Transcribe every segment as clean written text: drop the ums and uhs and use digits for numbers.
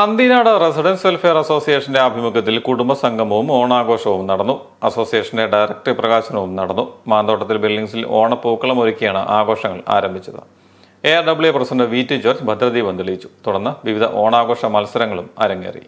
Anthinad residence welfare അസോസിയേഷന്റെ ആഭിമുഖ്യത്തിൽ കുടുംബസംഗമവും ഓണാഘോഷവും നടന്നു. അസോസിയേഷന്റെ ഡയറക്ടറി പ്രകാശനവും നടന്നു. മാന്തോട്ടത്തിൽ ബിൽഡിംഗ്സിൽ ഓണപ്പൂക്കളം ഒരുക്കിയാണ് ആഘോഷങ്ങൾ ആരംഭിച്ചത്. ARWA പ്രസിഡന്റ് VT ജോർജ് ഭദ്രദീപം തെളിയിച്ചു. തുടർന്ന് വിവിധ ഓണാഘോഷ മത്സരങ്ങളും അരങ്ങേറി.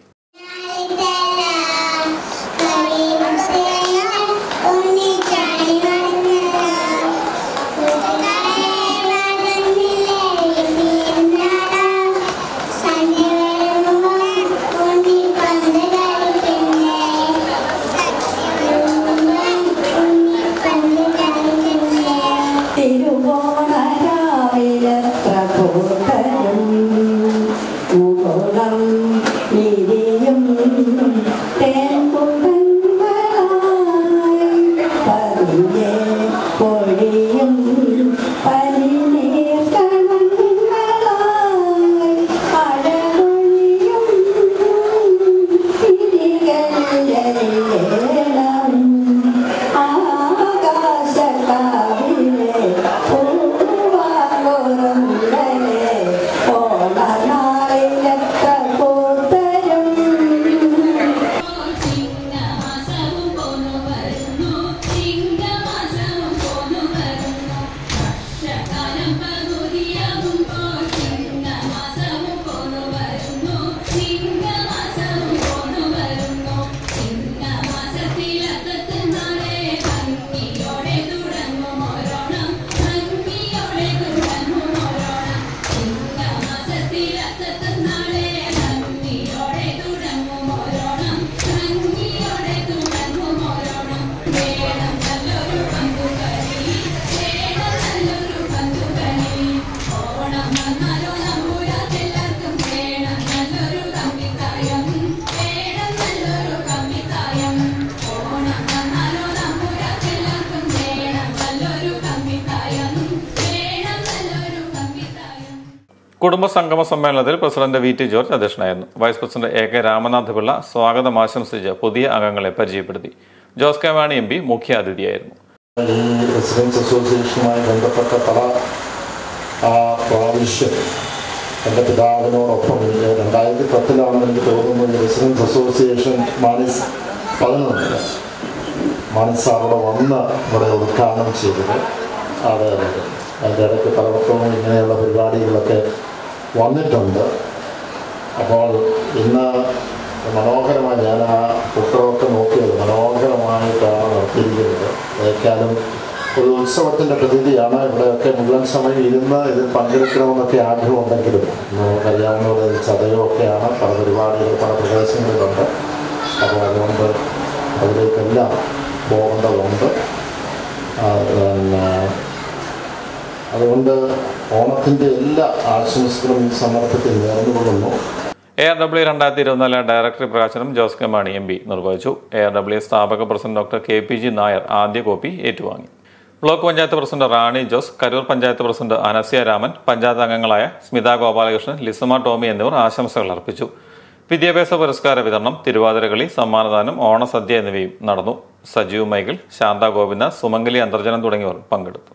കുടുംബസംഗമ സമ്മേളനത്തിൽ പ്രസിഡന്റ് VT ജോർജ് അധ്യക്ഷനായിരുന്നു. Vice president AK Ramanath Pillai സ്വാഗതം ആശംസിച്ച് പുതിയ അംഗങ്ങളെ പരിചയപ്പെടുത്തി. ജോസ് കെ മാണി MP മുഖ്യാതിഥിയായിരുന്നു. റെസിഡൻസ് അസോസിയേഷനുമായി ബന്ധപ്പെട്ട പല പ്രാവശ്യം എൻ്റെ പിതാവിനോടൊപ്പം 2010 എനിക്ക് തോന്നുന്നു റെസിഡൻസ് അസോസിയേഷൻ മാനിസ് 11 മാനിസ് അവിടെ വന്ന് ഇവിടെ ഉദ്ഘാടനം ചെയ്തത്. അതെ അതിൻ്റെ ഇടയ്ക്ക് പലർക്കും ഇങ്ങനെയുള്ള പരിപാടികളൊക്കെ വന്നിട്ടുണ്ട്. അപ്പോൾ ഇന്ന് മനോഹരമായി ഞാൻ ആ പുസ്തകമൊക്കെ നോക്കിയത് മനോഹരമായിട്ടാണ് നടത്തിയിരിക്കുന്നത്. ഏക്കാലും ഒരു ഉത്സവത്തിൻ്റെ പ്രതീതിയാണ്. ഇവിടെയൊക്കെ മുഴുവൻ സമയം ഇരുന്ന് ഇതിൽ പങ്കെടുക്കണമെന്നൊക്കെ ആഗ്രഹമുണ്ടെങ്കിലും നമുക്കറിയാവുന്ന ചതയൊക്കെയാണ്. പല പരിപാടികൾ പല പ്രദേശങ്ങളിലുണ്ട്. അപ്പോൾ അതുകൊണ്ട് അതിലേക്കെല്ലാം പോകേണ്ടതുണ്ട്. അതുകൊണ്ട് ഓണത്തിൻ്റെ എല്ലാ ആശംസകളും ഈ സന്ദർഭത്തിൽ നേർന്നുകൊള്ളുന്നു. ARWA 2024 ഡയറക്ടറി പ്രകാശനം ജോസ് കെ മാണി MP നിർവഹിച്ചു. ARWA സ്ഥാപക പ്രസിഡന്റ് ഡോക്ടർ KPG നായർ ആദ്യ കോപ്പി ഏറ്റുവാങ്ങി. ബ്ലോക്ക് പഞ്ചായത്ത് പ്രസിഡന്റ് റാണി ജോസ്, കരൂർ പഞ്ചായത്ത് പ്രസിഡന്റ് അനസ്യ രാമൻ, പഞ്ചായത്ത് അംഗങ്ങളായ സ്മിത ഗോപാലകൃഷ്ണൻ, ലിസമ ടോമി എന്നിവർ ആശംസകൾ അർപ്പിച്ചു. വിദ്യാഭ്യാസ പുരസ്കാര വിതരണം, തിരുവാതിരകളി, സമ്മാനദാനം, ഓണസദ്യ എന്നിവയും നടന്നു. സജീവ് മൈക്കിൾ, ശാന്ത ഗോവിന്ദ, സുമംഗലി അന്തർജനം തുടങ്ങിയവർ പങ്കെടുത്തു.